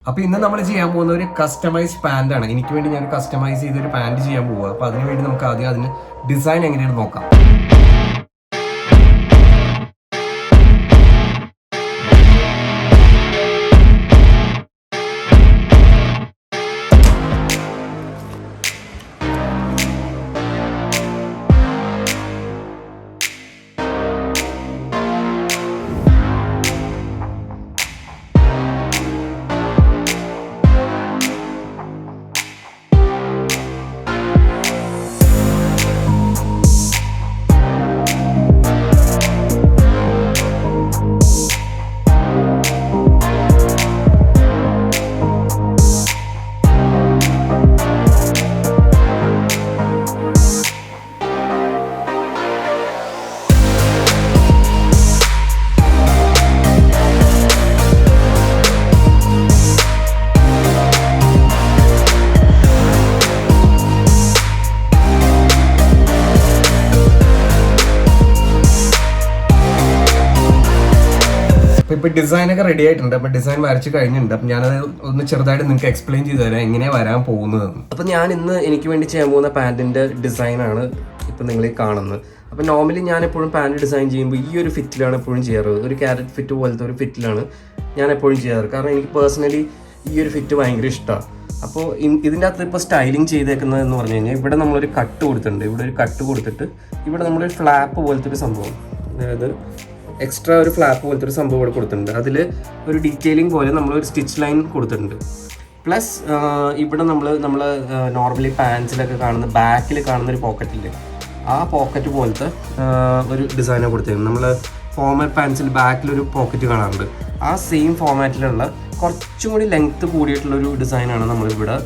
അപ്പോൾ ഇന്ന് നമ്മൾ ചെയ്യാൻ പോകുന്ന ഒരു കസ്റ്റമൈസ്ഡ് പാന്റ് ആണ്. എനിക്ക് വേണ്ടി ഞാൻ കസ്റ്റമൈസ് ചെയ്തൊരു പാന്റ് ചെയ്യാൻ പോവുക. അപ്പോൾ അതിന് വേണ്ടി നമുക്ക് ആദ്യം അതിന് ഡിസൈൻ എങ്ങനെയാണ് നോക്കാം. ഇപ്പോൾ ഡിസൈനൊക്കെ റെഡി ആയിട്ടുണ്ട്. അപ്പോൾ ഡിസൈൻ വരച്ച് കഴിഞ്ഞിട്ടുണ്ട്. അപ്പം ഞാനത് ഒന്ന് ചെറുതായിട്ട് നിങ്ങൾക്ക് എക്സ്പ്ലെയിൻ ചെയ്ത് തരാം എങ്ങനെയാണ് വരാൻ പോകുന്നതെന്ന്. അപ്പോൾ ഞാൻ ഇന്ന് എനിക്ക് വേണ്ടി ചെയ്യാൻ പോകുന്ന പാൻറ്റിൻ്റെ ഡിസൈനാണ് ഇപ്പോൾ നിങ്ങൾ കാണുന്നത്. അപ്പോൾ നോർമലി ഞാൻ എപ്പോഴും പാൻറ്റ് ഡിസൈൻ ചെയ്യുമ്പോൾ ഈ ഒരു ഫിറ്റിലാണ് എപ്പോഴും ചെയ്യാറ്. ഒരു ക്യാരറ്റ് ഫിറ്റ് പോലത്തെ ഒരു ഫിറ്റിലാണ് ഞാൻ എപ്പോഴും ചെയ്യാറ്. കാരണം എനിക്ക് പേഴ്സണലി ഈ ഒരു ഫിറ്റ് ഭയങ്കര ഇഷ്ടമാണ്. അപ്പോൾ ഇതിൻ്റെ അകത്ത് ഇപ്പോൾ സ്റ്റൈലിങ് ചെയ്തേക്കുന്നതെന്ന് പറഞ്ഞു കഴിഞ്ഞാൽ ഇവിടെ നമ്മളൊരു കട്ട് കൊടുത്തിട്ടുണ്ട്. ഇവിടെ ഒരു കട്ട് കൊടുത്തിട്ട് ഇവിടെ നമ്മളൊരു ഫ്ലാപ്പ് പോലത്തെ ഒരു സംഭവം, അതായത് എക്സ്ട്രാ ഒരു ഫ്ലാപ്പ് പോലത്തെ ഒരു സംഭവം ഇവിടെ കൊടുത്തിട്ടുണ്ട്. അതിൽ ഒരു ഡീറ്റെയിലിംഗ് പോലെ നമ്മളൊരു സ്റ്റിച്ച് ലൈൻ കൊടുത്തിട്ടുണ്ട്. പ്ലസ് ഇവിടെ നമ്മൾ നോർമലി പാൻസിലൊക്കെ കാണുന്ന ബാക്കിൽ കാണുന്ന ഒരു പോക്കറ്റില്ലേ, ആ പോക്കറ്റ് പോലത്തെ ഒരു ഡിസൈനാണ് കൊടുത്തിരുന്നത്. നമ്മൾ ഫോർമൽ പാൻസിൽ ബാക്കിലൊരു പോക്കറ്റ് കാണാറുണ്ട്. ആ സെയിം ഫോർമാറ്റിലുള്ള കുറച്ചും കൂടി ലെങ്ത്ത് കൂടിയിട്ടുള്ളൊരു ഡിസൈനാണ് നമ്മളിവിടെ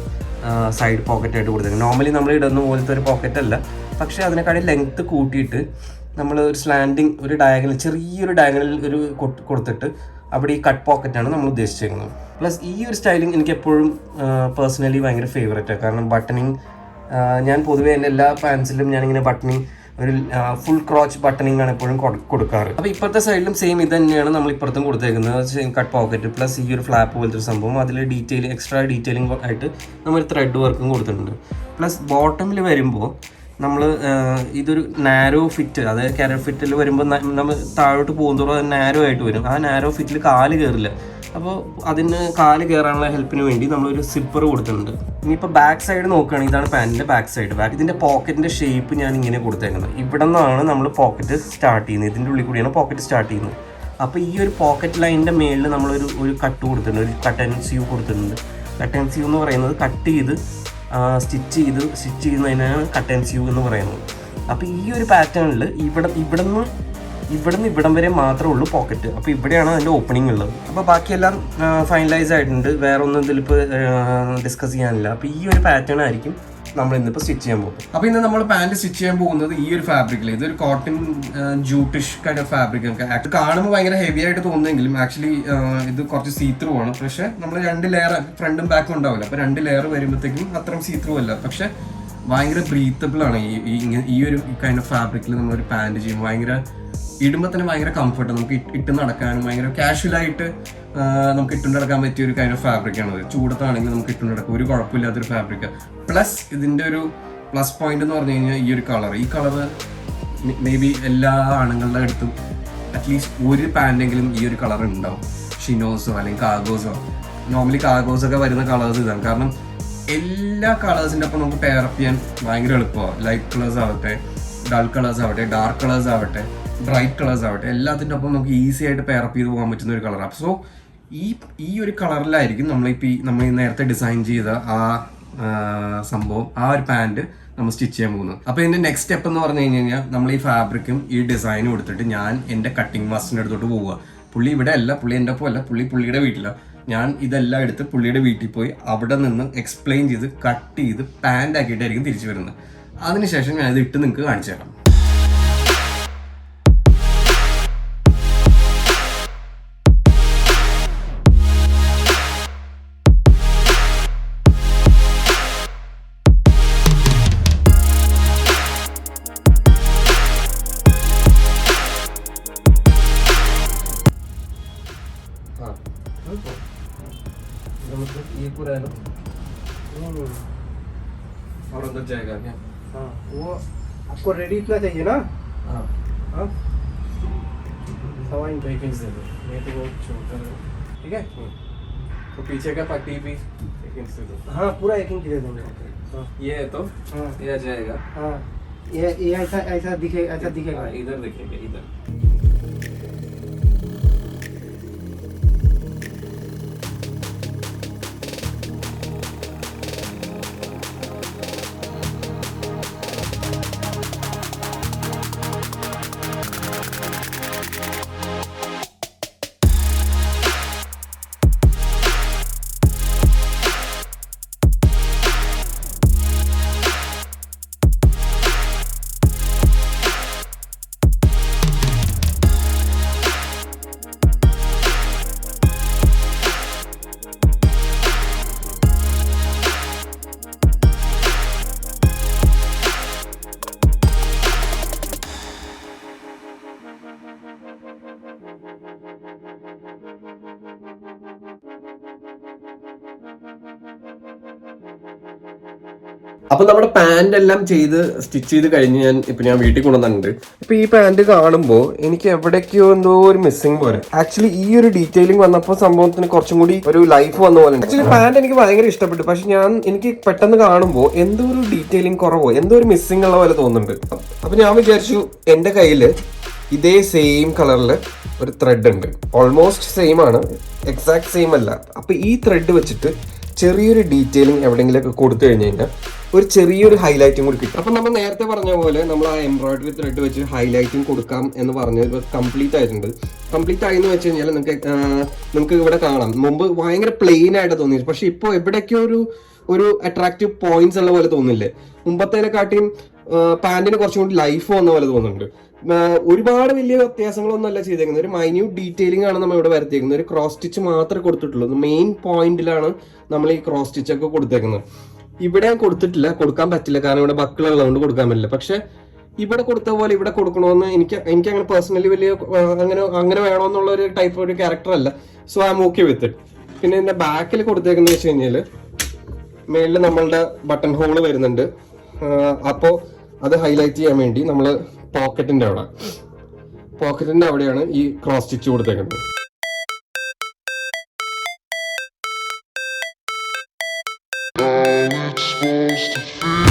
സൈഡ് പോക്കറ്റായിട്ട് കൊടുത്തിരിക്കുന്നത്. നോർമലി നമ്മൾ ഇടുന്ന പോലത്തെ ഒരു പോക്കറ്റല്ല, പക്ഷേ അതിനെക്കാളും ലെങ്ത്ത് കൂട്ടിയിട്ട് നമ്മൾ ഒരു സ്ലാൻഡിങ്, ഒരു ഡയഗണൽ, ചെറിയൊരു ഡയഗണലിൽ ഒരു കൊടുത്തിട്ട് അവിടെ ഈ കട്ട് പോക്കറ്റാണ് നമ്മൾ ഉദ്ദേശിച്ചിരിക്കുന്നത്. പ്ലസ് ഈ ഒരു സ്റ്റൈലിംഗ് എനിക്ക് എപ്പോഴും പേഴ്സണലി ഭയങ്കര ഫേവറേറ്റാണ്. കാരണം ബട്ടണിങ്, ഞാൻ പൊതുവേ എൻ്റെ എല്ലാ പാൻസിലും ഞാനിങ്ങനെ ബട്ടണിങ്, ഒരു ഫുൾ ക്രോച്ച് ബട്ടണിങ് ആണ് എപ്പോഴും കൊടുക്കാറ്. അപ്പോൾ ഇപ്പോഴത്തെ സൈഡിലും സെയിം ഇത് തന്നെയാണ് നമ്മൾ ഇപ്പുറത്തും കൊടുത്തേക്കുന്നത്. കട്ട് പോക്കറ്റ് പ്ലസ് ഈ ഒരു ഫ്ലാപ്പ് പോലത്തെ ഒരു സംഭവം, അതിൽ എക്സ്ട്രാ ഡീറ്റെയിലിംഗ് ആയിട്ട് നമ്മൾ ത്രെഡ് വർക്കും കൊടുത്തിട്ടുണ്ട്. പ്ലസ് ബോട്ടമിൽ വരുമ്പോൾ നമ്മൾ ഇതൊരു നാരോ ഫിറ്റ്, അതായത് ക്യാരറ്റ് ഫിറ്റിൽ വരുമ്പോൾ നമ്മൾ താഴോട്ട് പോകുന്നതോറും അത് നാരോ ആയിട്ട് വരും. ആ നാരോ ഫിറ്റിൽ കാല് കയറില്ല. അപ്പോൾ അതിന് കാല് കയറാനുള്ള ഹെൽപ്പിന് വേണ്ടി നമ്മളൊരു സിപ്പർ കൊടുത്തിട്ടുണ്ട്. ഇനിയിപ്പോൾ ബാക്ക് സൈഡ് നോക്കുകയാണെങ്കിൽ ഇതാണ് പാൻറ്റിൻ്റെ ബാക്ക് സൈഡ്. ഇതിൻ്റെ പോക്കറ്റിൻ്റെ ഷേപ്പ് ഞാൻ ഇങ്ങനെ കൊടുത്തേക്കുന്നത്. ഇവിടെ നിന്നാണ് നമ്മൾ പോക്കറ്റ് സ്റ്റാർട്ട് ചെയ്യുന്നത്. ഇതിൻ്റെ ഉള്ളിൽ കൂടിയാണ് പോക്കറ്റ് സ്റ്റാർട്ട് ചെയ്യുന്നത്. അപ്പോൾ ഈ ഒരു പോക്കറ്റ് ലൈനിൻ്റെ മേളിൽ നമ്മളൊരു കട്ട് കൊടുത്തിട്ടുണ്ട്, ഒരു കട്ട് ആൻഡ് സ്യൂ കൊടുത്തിട്ടുണ്ട്. കട്ട് ആൻഡ് സ്യൂ എന്ന് പറയുന്നത് കട്ട് ചെയ്ത് സ്റ്റിച്ച് ചെയ്യുന്നതിനാണ് കട്ട് ആൻഡ് സ്യൂ എന്ന് പറയുന്നത്. അപ്പോൾ ഈ ഒരു പാറ്റേണിൽ ഇവിടുന്ന് ഇവിടം വരെ മാത്രമേ ഉള്ളൂ പോക്കറ്റ്. അപ്പോൾ ഇവിടെയാണ് അതിൻ്റെ ഓപ്പണിംഗ് ഉള്ളത്. അപ്പോൾ ബാക്കിയെല്ലാം ഫൈനലൈസ് ആയിട്ടുണ്ട്. വേറെ ഒന്നും ഇതിലിപ്പോൾ ഡിസ്കസ് ചെയ്യാനില്ല. അപ്പോൾ ഈ ഒരു പാറ്റേൺ ആയിരിക്കും നമ്മൾ ഇന്നിപ്പോൾ സ്റ്റിച്ച് ചെയ്യാൻ പോകും. അപ്പോൾ ഇന്ന് നമ്മൾ പാൻറ് സ്റ്റിച്ച് ചെയ്യാൻ പോകുന്നത് ഈ ഒരു ഫാബ്രിക്കിൽ. ഇതൊരു കോട്ടൺ ജൂട്ടിഷ് കൈൻഡ് ഓഫ് ഫാബ്രിക്. നമുക്ക് കാണുമ്പോൾ ഭയങ്കര ഹെവി ആയിട്ട് തോന്നുമെങ്കിലും ആക്ച്വലി ഇത് കുറച്ച് സീത്രൂ ആണ്. പക്ഷേ നമ്മൾ 2 ലെയർ ഫ്രണ്ടും ബാക്കും ഉണ്ടാവില്ല. അപ്പോൾ 2 ലെയർ വരുമ്പോഴത്തേക്കും അത്രയും സീത്രൂ അല്ല. പക്ഷേ ഭയങ്കര ബ്രീത്തബിൾ ആണ് ഈ ഒരു കൈൻഡ് ഓഫ് ഫാബ്രിക്കിൽ നമ്മളൊരു പാൻറ് ചെയ്യുമ്പോൾ. ഭയങ്കര ഇടുമ്പോൾ തന്നെ ഭയങ്കര കംഫർട്ട്, നമുക്ക് ഇട്ട് നടക്കാനും ഭയങ്കര കാഷ്വലായിട്ട് നമുക്ക് ഇട്ടുകൊണ്ട് നടക്കാൻ പറ്റിയ ഒരു കൈൻഡ് ഓഫ് ഫാബ്രിക്കാണത്. ചൂടത്താണെങ്കിൽ നമുക്ക് ഇട്ടുകൊണ്ട് നടക്കും, ഒരു കുഴപ്പമില്ലാത്തൊരു ഫാബ്രിക്. പ്ലസ് ഇതിൻ്റെ ഒരു പ്ലസ് പോയിന്റ് എന്ന് പറഞ്ഞു കഴിഞ്ഞാൽ ഈ കളർ മേ ബി എല്ലാ ആണുങ്ങളുടെ അടുത്തും അറ്റ്ലീസ്റ്റ് ഒരു പാൻറ്റെങ്കിലും ഈ ഒരു കളർ ഉണ്ടാവും. ഷിനോസോ അല്ലെങ്കിൽ കാർഗോസോ, നോർമലി കാർഗോസൊക്കെ വരുന്ന കളേഴ്സ് ഇതാണ്. കാരണം എല്ലാ കളേഴ്സിൻ്റെ ഒപ്പം നമുക്ക് പെയറപ്പ് ചെയ്യാൻ ഭയങ്കര എളുപ്പമാണ്. ലൈറ്റ് കളേഴ്സ് ആവട്ടെ, ഡൾ കളേഴ്സ് ആവട്ടെ, ഡാർക്ക് കളേഴ്സ് ആവട്ടെ, ബ്രൈറ്റ് കളേഴ്സ് ആവട്ടെ, എല്ലാത്തിൻ്റെ ഒപ്പം നമുക്ക് ഈസി ആയിട്ട് പെയറപ്പ് ചെയ്ത് പോകാൻ പറ്റുന്ന ഒരു കളറാണ്. സോ ഈ ഒരു കളറിലായിരിക്കും നമ്മൾ നേരത്തെ ഡിസൈൻ ചെയ്ത ആ സംഭവം, ആ ഒരു പാൻറ് നമ്മൾ സ്റ്റിച്ച് ചെയ്യാൻ പോകുന്നത്. അപ്പോൾ ഇതിൻ്റെ നെക്സ്റ്റ് സ്റ്റെപ്പ് എന്ന് പറഞ്ഞു കഴിഞ്ഞാൽ നമ്മൾ ഈ ഫാബ്രിക്കും ഈ ഡിസൈനും എടുത്തിട്ട് ഞാൻ എൻ്റെ കട്ടിങ് മാസ്റ്ററിൻ്റെ അടുത്തോട്ട് പോവുക. പുള്ളി ഇവിടെ അല്ല, പുള്ളി എൻ്റെ ഒപ്പം അല്ല, പുള്ളിയുടെ വീട്ടിലാണ്. ഞാൻ ഇതെല്ലാം എടുത്ത് പുള്ളിയുടെ വീട്ടിൽ പോയി അവിടെ നിന്ന് എക്സ്പ്ലെയിൻ ചെയ്ത് കട്ട് ചെയ്ത് പാൻറ് ആക്കിയിട്ടായിരിക്കും തിരിച്ചു വരുന്നത്. അതിനുശേഷം ഞാനിത് ഇട്ട് നിങ്ങൾക്ക് കാണിച്ചു തരാം. ये पूरा है ना? और अंदर जाएगा क्या? हाँ, वो आपको रेडी इतना चाहिए ना? हाँ हाँ, 1.25 इंच दे दो, ये तो बहुत छोटा है। ठीक है? तो पीछे का पट्टी भी 1 इंच दे दो। हाँ, पूरा 1 इंच दे देंगे। हाँ, ये है तो हाँ, ये आ जाएगा। हाँ, ये ऐसा दिखेगा। हाँ, इधर दिखेगा इधर। അപ്പൊ നമ്മുടെ പാന്റ് എല്ലാം ചെയ്ത് സ്റ്റിച്ച് ചെയ്ത് കഴിഞ്ഞ് ഞാൻ വീട്ടിൽ കൊണ്ടുവന്നിട്ടുണ്ട്. ഇപ്പൊ ഈ പാന്റ് കാണുമ്പോൾ എനിക്ക് എവിടേക്കോ എന്തോ ഒരു മിസ്സിംഗ് പോലെ. ആക്ച്വലി ഈ ഒരു ഡീറ്റെയിലിംഗ് വന്നപ്പോൾ സംഭവത്തിന് കുറച്ചും കൂടി ഒരു ലൈഫ് വന്ന പോലെ. ആക്ച്വലി പാന്റ് എനിക്ക് ഭയങ്കര ഇഷ്ടപ്പെട്ടു. പക്ഷെ എനിക്ക് പെട്ടെന്ന് കാണുമ്പോൾ എന്തോ ഒരു ഡീറ്റെയിലിംഗ് കുറവോ എന്തോ ഒരു മിസ്സിംഗ് ഉള്ള പോലെ തോന്നുന്നുണ്ട്. അപ്പൊ ഞാൻ വിചാരിച്ചു എന്റെ കയ്യില് ഇതേ സെയിം കളറില് ഒരു ത്രെഡ് ഉണ്ട്. ഓൾമോസ്റ്റ് സെയിം ആണ്, എക്സാക്ട് സെയിം അല്ല. അപ്പൊ ഈ ത്രെഡ് വെച്ചിട്ട് ചെറിയൊരു ഡീറ്റെയിലിംഗ് എവിടെയെങ്കിലൊക്കെ കൊടുത്തു കഴിഞ്ഞ് കഴിഞ്ഞാൽ ഒരു ചെറിയൊരു ഹൈലൈറ്റും കൂടി കിട്ടും. അപ്പൊ നമ്മൾ നേരത്തെ പറഞ്ഞ പോലെ നമ്മൾ ആ എംബ്രോയിഡറി ത്രെഡ് വെച്ച് ഹൈലൈറ്റിംഗ് കൊടുക്കാം എന്ന് പറഞ്ഞത് കംപ്ലീറ്റ് ആയിട്ടുണ്ട്. കംപ്ലീറ്റ് ആയി എന്ന് വെച്ച് കഴിഞ്ഞാൽ നിങ്ങൾക്ക് ഇവിടെ കാണാം. മുമ്പ് ഭയങ്കര പ്ലെയിൻ ആയിട്ട് തോന്നി, പക്ഷെ ഇപ്പോൾ എവിടേക്കോ ഒരു അട്രാക്റ്റീവ് പോയിന്റ്സ് ഉള്ള പോലെ തോന്നില്ലേ? മുമ്പത്തേനെക്കാട്ടിയും പാന്റിന് കുറച്ചും കൂടി ലൈഫ് വന്ന പോലെ തോന്നുന്നുണ്ട്. ഒരുപാട് വലിയ വ്യത്യാസങ്ങളൊന്നും അല്ല ചെയ്തേക്കുന്നത്. ഒരു മൈന്യൂട്ട് ഡീറ്റെയിലിംഗ് ആണ് നമ്മൾ ഇവിടെ വരുത്തിയേക്കുന്നത്. ഒരു ക്രോസ് സ്റ്റിച്ച് മാത്രമേ കൊടുത്തിട്ടുള്ളൂ. മെയിൻ പോയിന്റിലാണ് നമ്മൾ ഈ ക്രോസ് സ്റ്റിച്ച് ഒക്കെ കൊടുത്തേക്കുന്നത്. ഇവിടെ കൊടുത്തിട്ടില്ല, കൊടുക്കാൻ പറ്റില്ല, കാരണം ഇവിടെ ബക്കിളുള്ളതുകൊണ്ട് കൊടുക്കാൻ പറ്റില്ല. പക്ഷെ ഇവിടെ കൊടുത്ത പോലെ ഇവിടെ കൊടുക്കണമെന്ന് എനിക്ക് അങ്ങനെ പേഴ്സണലി വലിയ അങ്ങനെ വേണമെന്നുള്ള ഒരു ടൈപ്പ് ഒരു ക്യാരക്ടർ അല്ല. So I am okay with it. പിന്നെ ഇതിന്റെ ബാക്കിൽ കൊടുത്തേക്കുന്നത് വെച്ച് കഴിഞ്ഞാൽ മേളിൽ നമ്മളുടെ ബട്ടൺ ഹോള് വരുന്നുണ്ട്. അപ്പോൾ അത് ഹൈലൈറ്റ് ചെയ്യാൻ വേണ്ടി നമ്മൾ പോക്കറ്റിന്റെ അവിടെയാണ് ഈ ക്രോസ് സ്റ്റിച്ച് കൊടുത്തേക്കുന്നത്. All it's supposed to feel